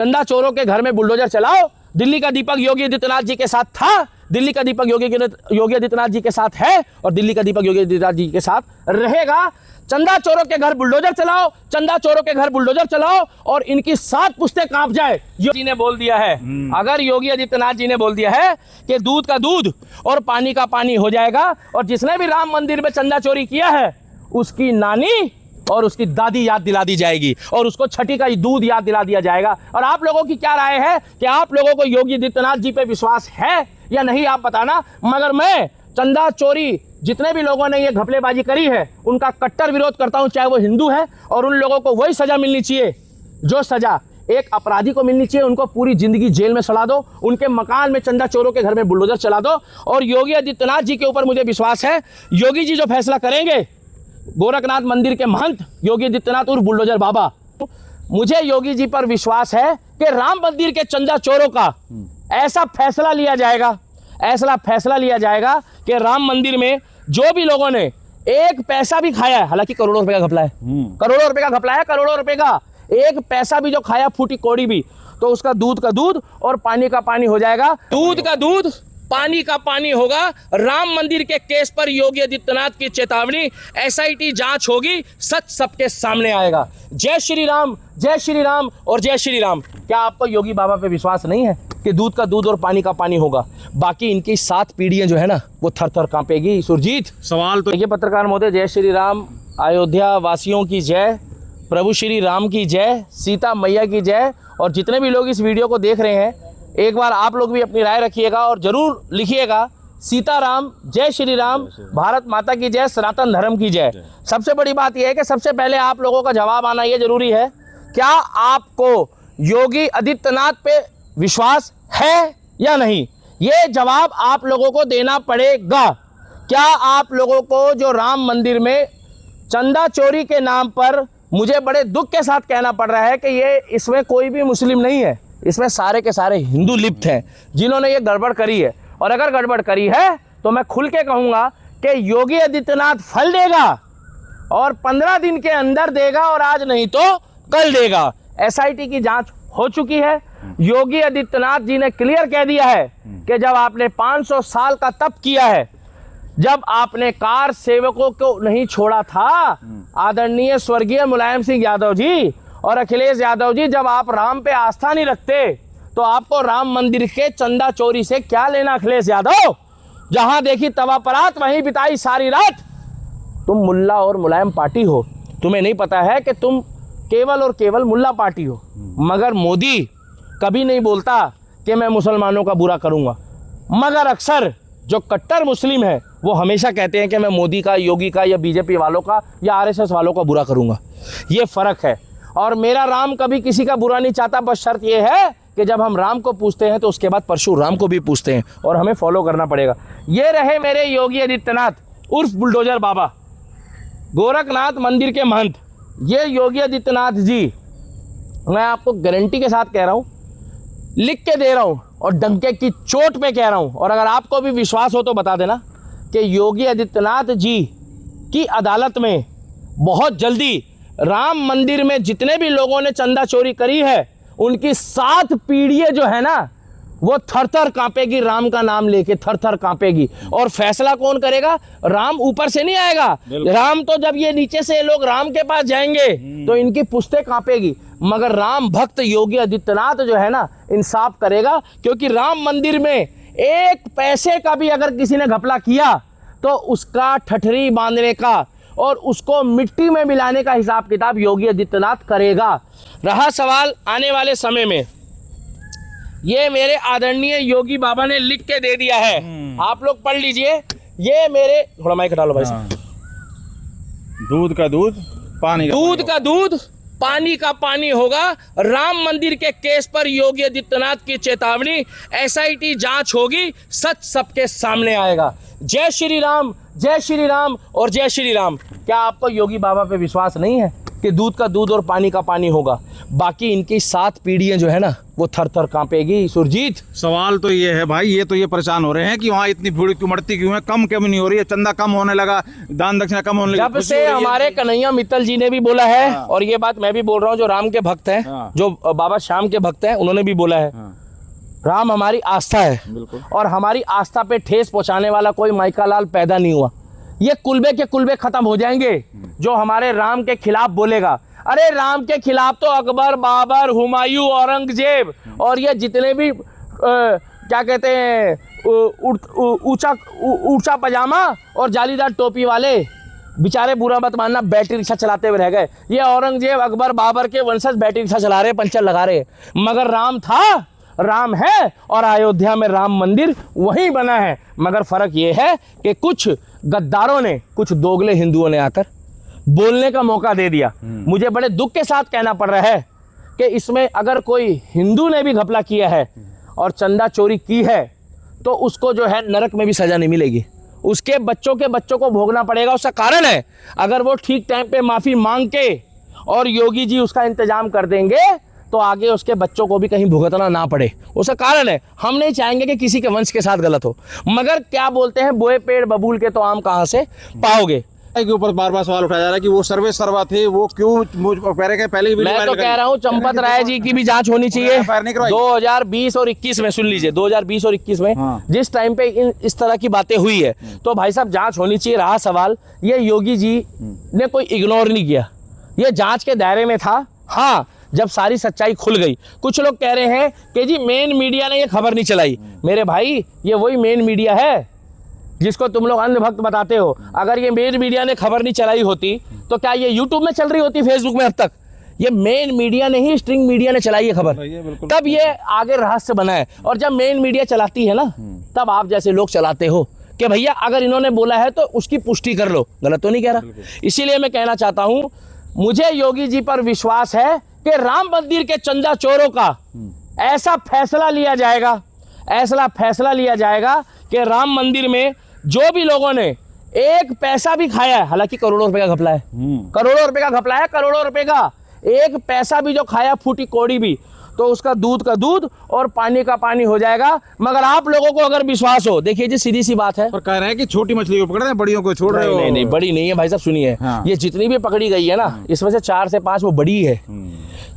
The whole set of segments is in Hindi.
चंदा चोरों के घर में बुलडोजर चलाओ। दिल्ली का दीपक योगी आदित्यनाथ जी के साथ था, दिल्ली का दीपक योगी आदित्यनाथ जी के साथ है और दिल्ली का दीपक योगी आदित्यनाथ जी के साथ रहेगा। चंदा चोरों के घर बुलडोजर चलाओ, चंदा चोरों के घर बुलडोजर चलाओ और इनकी 7 पुश्तें कांप जाए। योगी जी ने बोल दिया है, अगर योगी आदित्यनाथ जी ने बोल दिया है कि दूध का दूध और पानी का पानी हो जाएगा और जिसने भी राम मंदिर में चंदा चोरी किया है उसकी नानी और उसकी दादी याद दिला दी जाएगी और उसको छठी का दूध याद दिला दिया जाएगा। और आप लोगों की क्या राय है कि आप लोगों को योगी आदित्यनाथ जी पे विश्वास है या नहीं, आप बताना। मगर मैं चंदा चोरी जितने भी लोगों ने ये घपलेबाजी करी है उनका कट्टर विरोध करता हूं, चाहे वो हिंदू है, और उन लोगों को वही सजा मिलनी चाहिए जो सजा एक अपराधी को मिलनी चाहिए। उनको पूरी जिंदगी जेल में सड़ा दो, उनके मकान में चंदा चोरों के घर में बुलडोजर चला दो। और योगी आदित्यनाथ जी के ऊपर मुझे विश्वास है, योगी जी जो फैसला करेंगे, गोरखनाथ मंदिर के महंत योगी आदित्यनाथ उर्फ बुलडोजर बाबा, मुझे योगी जी पर विश्वास है कि राम मंदिर के चंदा चोरों का ऐसा फैसला लिया जाएगा, ऐसा फैसला लिया जाएगा कि राम मंदिर में जो भी लोगों ने 1 पैसा भी खाया है, हालांकि करोड़ों रुपए का घपला है, करोड़ों रुपए का घपला है, करोड़ों रुपए का 1 पैसा भी जो खाया, फूटी कौड़ी भी, तो उसका दूध का दूध और पानी का पानी हो जाएगा। दूध का दूध पानी का पानी होगा। राम मंदिर के केस पर योगी आदित्यनाथ की चेतावनी, SIT जांच होगी, सच सबके सामने आएगा। जय श्री राम, जय श्री राम और जय श्री राम। क्या आपको योगी बाबा पे विश्वास नहीं है कि दूध का दूध और पानी का पानी होगा? बाकी इनकी 7 पीढ़ियां जो है ना वो थर थर कांपेगी। सुरजीत, सवाल तो ये पत्रकार महोदय, जय श्री राम, अयोध्या वासियों की जय, प्रभु श्री राम की जय, सीता मैया की जय। और जितने भी लोग इस वीडियो को देख रहे हैं, एक बार आप लोग भी अपनी राय रखिएगा और जरूर लिखिएगा, सीताराम, जय श्री राम, भारत माता की जय, सनातन धर्म की जय। सबसे बड़ी बात यह है कि सबसे पहले आप लोगों का जवाब आना ये जरूरी है, क्या आपको योगी आदित्यनाथ पे विश्वास है या नहीं? ये जवाब आप लोगों को देना पड़ेगा। क्या आप लोगों को जो राम मंदिर में चंदा चोरी के नाम पर, मुझे बड़े दुख के साथ कहना पड़ रहा है कि ये इसमें कोई भी मुस्लिम नहीं है, इसमें सारे के सारे हिंदू लिप्त हैं जिन्होंने ये गड़बड़ करी है। और अगर गड़बड़ करी है तो मैं खुल के कहूँगा कि योगी आदित्यनाथ फल देगा और 15 दिन के अंदर देगा और आज नहीं तो कल देगा। SIT की जांच हो चुकी है। योगी आदित्यनाथ जी ने क्लियर कह दिया है कि जब आपने 500 साल का तप किया है, जब आपने कार सेवकों को नहीं छोड़ा था, आदरणीय स्वर्गीय मुलायम सिंह यादव जी और अखिलेश यादव जी, जब आप राम पे आस्था नहीं रखते तो आपको राम मंदिर के चंदा चोरी से क्या लेना? अखिलेश यादव, जहां देखी तवा परात वहीं बिताई सारी रात। तुम मुल्ला और मुलायम पार्टी हो, तुम्हें नहीं पता है कि तुम केवल और केवल मुल्ला पार्टी हो। मगर मोदी कभी नहीं बोलता कि मैं मुसलमानों का बुरा करूंगा, मगर अक्सर जो कट्टर मुस्लिम है वो हमेशा कहते हैं कि मैं मोदी का, योगी का या BJP वालों का या RSS वालों का बुरा करूंगा। ये फर्क है। और मेरा राम कभी किसी का बुरा नहीं चाहता, बस शर्त ये है कि जब हम राम को पूछते हैं तो उसके बाद परशुराम को भी पूछते हैं और हमें फॉलो करना पड़ेगा। ये रहे मेरे योगी आदित्यनाथ उर्फ बुलडोजर बाबा, गोरखनाथ मंदिर के महंत। ये योगी आदित्यनाथ जी, मैं आपको गारंटी के साथ कह रहा हूँ, लिख के दे रहा हूँ और डंके की चोट पे कह रहा हूँ, और अगर आपको भी विश्वास हो तो बता देना कि योगी आदित्यनाथ जी की अदालत में बहुत जल्दी राम मंदिर में जितने भी लोगों ने चंदा चोरी करी है उनकी 7 पीढ़ियां जो है ना वो थर थर कांपेगी, राम का नाम लेके थर थर कांपेगी। और फैसला कौन करेगा? राम ऊपर से नहीं आएगा, राम तो जब ये नीचे से लोग राम के पास जाएंगे तो इनकी पुश्तें कांपेगी। मगर राम भक्त योगी आदित्यनाथ जो है ना इंसाफ करेगा, क्योंकि राम मंदिर में 1 पैसे का भी अगर किसी ने घपला किया तो उसका ठठरी बांधने का और उसको मिट्टी में मिलाने का हिसाब किताब योगी आदित्यनाथ करेगा। रहा सवाल आने वाले समय में, ये मेरे आदरणीय योगी बाबा ने लिख के दे दिया है, आप लोग पढ़ लीजिए। ये मेरे, थोड़ा माइक हटा लो भाई साहब। दूध का दूध, पानी का दूध का दूध, पानी का पानी होगा। राम मंदिर के केस पर योगी आदित्यनाथ की चेतावनी, SIT जांच होगी, सच सबके सामने आएगा। जय श्री राम, जय श्री राम और जय श्री राम। क्या आपको योगी बाबा पे विश्वास नहीं है? कि दूध का दूध और पानी का पानी होगा, बाकी इनकी 7 पीढ़ियां जो है ना वो थर थर कांपेगी। सुरजीत, सवाल तो ये है भाई, ये तो ये परेशान हो रहे हैं कि वहाँ इतनी भीड़ क्यों मरती क्यों है, कम क्यों नहीं हो रही है, चंदा कम होने लगा, दान दक्षिणा कम होने लगी। जब से हमारे कन्हैया मित्तल जी ने भी बोला है, हाँ। और ये बात मैं भी बोल रहा हूँ, जो राम के भक्त हैं, हाँ। जो बाबा श्याम के भक्त हैं, उन्होंने भी बोला है, हाँ। राम हमारी आस्था है, बिल्कुल। और हमारी आस्था पे ठेस पहुंचाने वाला कोई माइका लाल पैदा नहीं हुआ। ये कुलबे के कुलबे खत्म हो जाएंगे जो हमारे राम के खिलाफ बोलेगा। अरे राम के खिलाफ तो अकबर, बाबर, हुमायूं, औरंगजेब और ये जितने भी क्या कहते हैं ऊंचा पजामा और जालीदार टोपी वाले बेचारे, बुरा मत मानना, बैटरी रिक्शा चलाते हुए रह गए। ये औरंगजेब, अकबर, बाबर के वंशज बैटरी रिक्शा चला रहे, पंचर लगा रहे, मगर राम था, राम है, और अयोध्या में राम मंदिर वहीं बना है। मगर फर्क ये है कि कुछ गद्दारों ने, कुछ दोगले हिंदुओं ने आकर बोलने का मौका दे दिया। मुझे बड़े दुख के साथ कहना पड़ रहा है कि इसमें अगर कोई हिंदू ने भी घपला किया है और चंदा चोरी की है तो उसको जो है नरक में भी सजा नहीं मिलेगी, उसके बच्चों को भोगना पड़ेगा। उसका कारण है, अगर वो ठीक टाइम पे माफ़ी मांग के और योगी जी उसका इंतजाम कर देंगे तो आगे उसके बच्चों को भी कहीं भुगतना ना पड़े। उसका कारण है, हम नहीं चाहेंगे कि किसी के वंश के साथ गलत हो। मगर क्या बोलते हैं, बोए पेड़ बबूल के तो आम कहाँ से पाओगे के ऊपर बार बार सवाल उठाया जा रहा है कि वो सर्वे सर्वा थे, वो क्यों पहले मैं तो कह रहा हूँ चंपत राय जी की भी जांच होनी चाहिए। 2020 और 21 में, सुन लीजिए, 2020 और 21 में हाँ। जिस टाइम पे इस तरह की बातें हुई है तो भाई साहब जांच होनी चाहिए। रहा सवाल, ये योगी जी ने कोई इग्नोर नहीं किया, ये जांच के दायरे में था। हाँ, जब सारी सच्चाई खुल गई, कुछ लोग कह रहे हैं कि जी मेन मीडिया ने ये खबर नहीं चलाई। मेरे भाई, ये वही मेन मीडिया है जिसको तुम लोग अंधभक्त बताते हो। अगर ये मेन मीडिया ने खबर नहीं चलाई होती तो क्या ये यूट्यूब में चल रही होती, फेसबुक में अब तक? ये मेन मीडिया ने ही, स्ट्रिंग मीडिया ने चलाई है खबर, तब ये आगे रहस्य बना है। और जब मेन मीडिया चलाती है ना, तब आप जैसे लोग चलाते हो कि भैया अगर इन्होंने बोला है तो उसकी पुष्टि कर लो। गलत तो नहीं कह रहा। इसीलिए मैं कहना चाहता हूं, मुझे योगी जी पर विश्वास है कि राम मंदिर के चंदा चोरों का ऐसा फैसला लिया जाएगा कि राम मंदिर में जो भी लोगों ने एक पैसा भी खाया है, हालांकि करोड़ों रुपए का घपला है, करोड़ों रुपए का एक पैसा भी जो खाया, फूटी कौड़ी भी, तो उसका दूध का दूध और पानी का पानी हो जाएगा। मगर आप लोगों को अगर विश्वास हो, देखिए जी सीधी सी बात है, और कह रहे हैं कि छोटी मछली को पकड़ रहे हैं, बड़ियों को छोड़ रहे हो। नहीं, बड़ी नहीं है भाई साहब, सुनिए। हाँ। ये जितनी भी पकड़ी गई है ना, इसमें से 4 से 5 वो बड़ी है,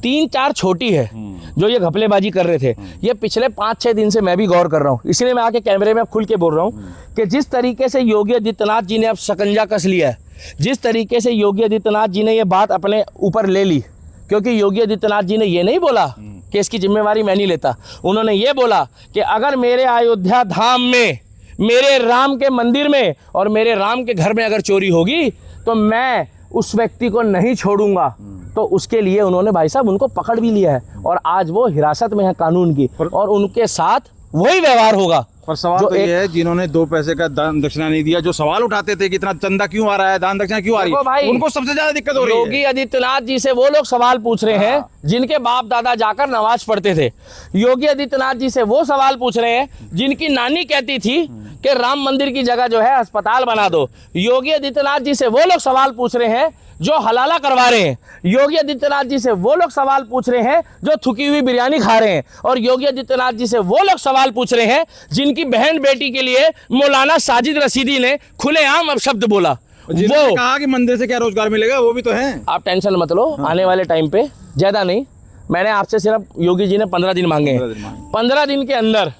3-4 छोटी है जो ये घपलेबाजी कर रहे थे। ये पिछले 5-6 दिन से मैं भी गौर कर रहा हूँ, इसलिए मैं आके कैमरे में खुल के बोल रहा हूँ कि जिस तरीके से योगी आदित्यनाथ जी ने अब शकंजा कस लिया है, जिस तरीके से योगी आदित्यनाथ जी ने ये बात अपने ऊपर ले ली, क्योंकि योगी आदित्यनाथ जी ने ये नहीं बोला कि इसकी जिम्मेवारी मैं नहीं लेता। उन्होंने ये बोला कि अगर मेरे अयोध्या धाम में, मेरे राम के मंदिर में और मेरे राम के घर में अगर चोरी होगी तो मैं उस व्यक्ति को नहीं छोड़ूंगा। तो उसके लिए उन्होंने भाई साहब उनको पकड़ भी लिया है और आज वो हिरासत में है कानून की, और उनके साथ वही व्यवहार होगा। पर सवाल तो ये है, जिन्होंने 2 पैसे का दान दक्षिणा नहीं दिया, जो सवाल उठाते थे कि इतना चंदा क्यों आ रहा है, दान दक्षिणा क्यों आ रही है, उनको सबसे ज्यादा दिक्कत हो रही है। योगी आदित्यनाथ जी से वो लोग सवाल पूछ रहे हैं जिनके बाप दादा जाकर नमाज पढ़ते थे। योगी आदित्यनाथ जी से वो सवाल पूछ रहे हैं जिनकी नानी कहती थी कि राम मंदिर की जगह जो है अस्पताल बना दो। योगी आदित्यनाथ जी से वो लोग सवाल पूछ रहे हैं जो हलाला करवा रहे हैं। योगी आदित्यनाथ जी से वो लोग सवाल पूछ रहे हैं जो थुकी हुई बिरयानी खा रहे हैं। और योगी आदित्यनाथ जी से वो लोग सवाल पूछ रहे हैं जिनकी बहन बेटी के लिए मौलाना साजिद रशीदी ने खुलेआम अब शब्द बोला। वो कहा कि मंदिर से क्या रोजगार मिलेगा, वो भी तो है। आप टेंशन मत लो, आने वाले टाइम पे ज्यादा नहीं, मैंने आपसे सिर्फ, योगी जी ने 15 दिन मांगे हैं, 15 दिन के अंदर,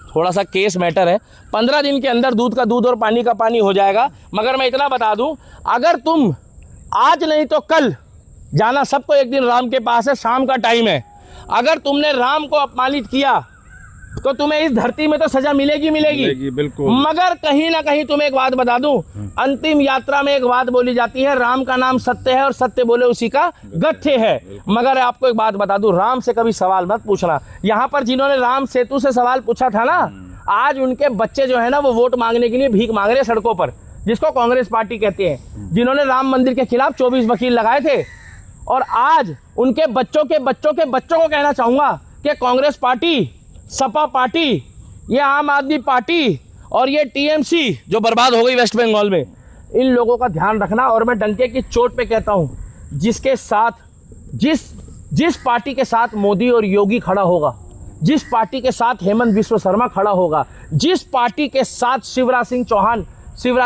थोड़ा सा केस मैटर है, 15 दिन के अंदर दूध का दूध और पानी का पानी हो जाएगा। मगर मैं इतना बता दूं, अगर तुम आज नहीं तो कल, जाना सबको एक दिन राम के पास है, शाम का टाइम है, अगर तुमने राम को अपमानित किया तो तुम्हें इस धरती में तो सजा मिलेगी। बिल्कुल। मगर कहीं ना कहीं तुम्हें एक बात बता दूं, अंतिम यात्रा में एक बात बोली जाती है, राम का नाम सत्य है और सत्य बोले उसी का गठे है। मगर आपको एक बात बता दूं, राम से कभी सवाल मत पूछना। यहाँ पर जिन्होंने राम सेतु से सवाल पूछा था ना, आज उनके बच्चे जो है ना वो वोट मांगने के लिए भीख मांग रहे हैं सड़कों पर, जिसको कांग्रेस पार्टी कहते हैं, जिन्होंने राम मंदिर के खिलाफ 24 वकील लगाए थे। और आज उनके बच्चों के बच्चों को कहना चाहूंगा कि कांग्रेस पार्टी, सपा पार्टी, ये आम आदमी पार्टी और ये टीएमसी जो बर्बाद हो गई वेस्ट बंगाल में, इन लोगों का ध्यान रखना। और मैं डंके की चोट पे कहता हूं जिसके साथ जिस पार्टी के साथ मोदी और योगी खड़ा होगा, जिस पार्टी के साथ हेमंत बिस्व शर्मा खड़ा होगा, जिस पार्टी के साथ शिवराज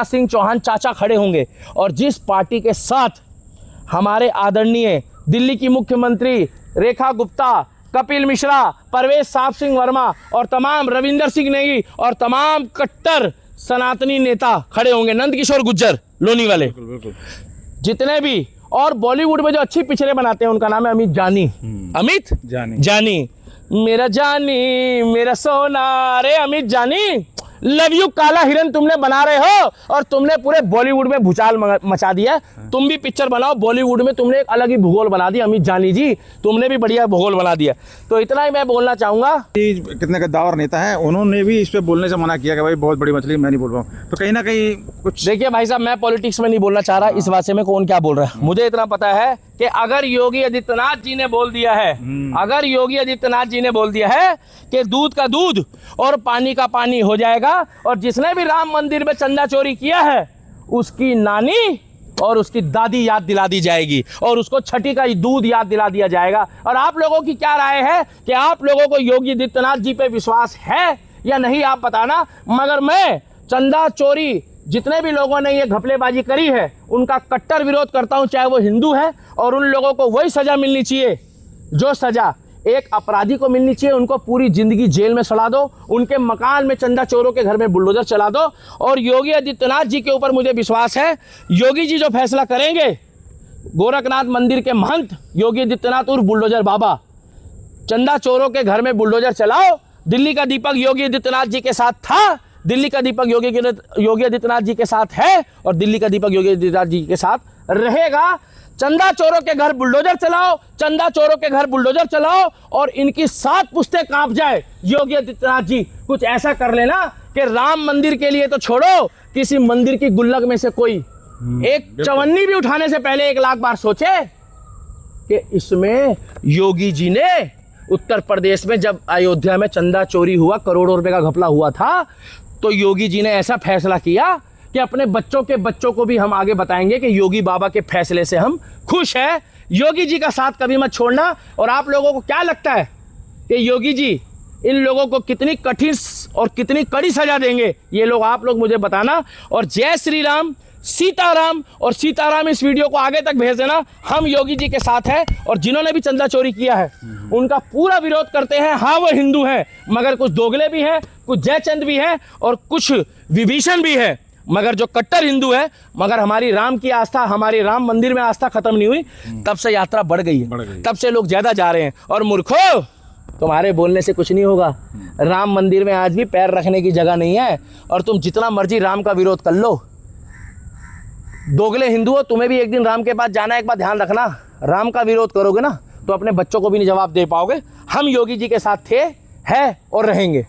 सिंह चौहान चाचा खड़े होंगे, और जिस पार्टी के साथ हमारे आदरणीय दिल्ली की मुख्यमंत्री रेखा गुप्ता, कपिल मिश्रा, परवेज साहब सिंह वर्मा और तमाम रविंदर सिंह नेगी और तमाम कट्टर सनातनी नेता खड़े होंगे, नंद किशोर गुज्जर लोनी वाले, जितने भी, और बॉलीवुड में जो अच्छी पिक्चरें बनाते हैं उनका नाम है अमित जानी। अमित जानी मेरा जानी मेरा सोना, रे अमित जानी, लव यू काला हिरन तुमने बना रहे हो और तुमने पूरे बॉलीवुड में भूचाल मचा दिया। तुम भी पिक्चर बनाओ, बॉलीवुड में तुमने एक अलग ही भूगोल बना दिया। अमित जानी जी, तुमने भी बढ़िया भूगोल बना दिया। तो इतना ही मैं बोलना चाहूंगा। कितने गद्दार नेता हैं, उन्होंने भी इस पे बोलने से मना किया कि भाई बहुत बड़ी मछली, मैं नहीं बोल रहा हूँ। तो कहीं ना कहीं कुछ, देखिए भाई साहब, मैं पॉलिटिक्स में नहीं बोलना चाह रहा इस बात से मैं कौन क्या बोल रहा है। मुझे इतना पता है कि अगर योगी आदित्यनाथ जी ने बोल दिया है, अगर योगी आदित्यनाथ जी ने बोल दिया है कि दूध का दूध और पानी का पानी हो जाएगा, और जिसने भी राम मंदिर में चंदा चोरी किया है उसकी नानी और उसकी दादी याद दिला दी जाएगी और उसको छठी का दूध याद दिला दिया जाएगा। और आप लोगों की क्या राय है कि आप लोगों को योगी आदित्यनाथ जी पे विश्वास है या नहीं, आप बताना। मगर मैं चंदा चोरी जितने भी लोगों ने ये घपलेबाजी करी है उनका कट्टर विरोध करता हूं, चाहे वो हिंदू है, और उन लोगों को वही सजा मिलनी चाहिए जो सजा एक अपराधी को मिलनी चाहिए। उनको पूरी जिंदगी जेल में सड़ा दो, उनके मकान में चंदा चोरों के घर में बुलडोजर चला दो। और योगी आदित्यनाथ जी के ऊपर मुझे विश्वास है, योगी जी जो फैसला करेंगे, गोरखनाथ मंदिर के महंत योगी आदित्यनाथ उर्फ बुलडोजर बाबा, चंदा चोरों के घर में बुलडोजर चलाओ। दिल्ली का दीपक योगी आदित्यनाथ जी के साथ था, दिल्ली का दीपक योगी आदित्यनाथ जी के साथ है और दिल्ली का दीपक योगी आदित्यनाथ जी के साथ रहेगा। चंदा चोरों के घर बुलडोजर चलाओ, चंदा चोरों के घर बुलडोजर चलाओ और इनकी 7 पुश्तें कांप जाए। योगी आदित्यनाथ जी कुछ ऐसा कर लेना कि राम मंदिर के लिए तो छोड़ो, किसी मंदिर की गुल्लक में से कोई एक चवन्नी भी उठाने से पहले 1 लाख बार सोचे कि इसमें योगी जी ने उत्तर प्रदेश में जब अयोध्या में चंदा चोरी हुआ, करोड़ों रुपए का घपला हुआ था, तो योगी जी ने ऐसा फैसला किया कि अपने बच्चों के बच्चों को भी हम आगे बताएंगे कि योगी बाबा के फैसले से हम खुश हैं। योगी जी का साथ कभी मत छोड़ना। और आप लोगों को क्या लगता है कि योगी जी इन लोगों को कितनी कठिन और कितनी कड़ी सजा देंगे, ये लोग आप लोग मुझे बताना। और जय श्री राम, सीताराम, और सीताराम इस वीडियो को आगे तक भेज देना। हम योगी जी के साथ हैं और जिन्होंने भी चंदा चोरी किया है उनका पूरा विरोध करते हैं। हाँ, वो हिंदू हैं, मगर कुछ दोगले भी हैं, कुछ जयचंद भी हैं और कुछ विभीषण भी है, मगर जो कट्टर हिंदू है। मगर हमारी राम की आस्था, हमारी राम मंदिर में आस्था खत्म नहीं हुई, तब से यात्रा बढ़ गई है, तब से लोग ज्यादा जा रहे हैं। और मूर्खों, तुम्हारे बोलने से कुछ नहीं होगा। राम मंदिर में आज भी पैर रखने की जगह नहीं है और तुम जितना मर्जी राम का विरोध कर लो। दोगले हिंदू हो, तुम्हें भी एक दिन राम के पास जाना है। एक बात ध्यान रखना, राम का विरोध करोगे ना तो अपने बच्चों को भी नहीं जवाब दे पाओगे। हम योगी जी के साथ थे, हैं और रहेंगे।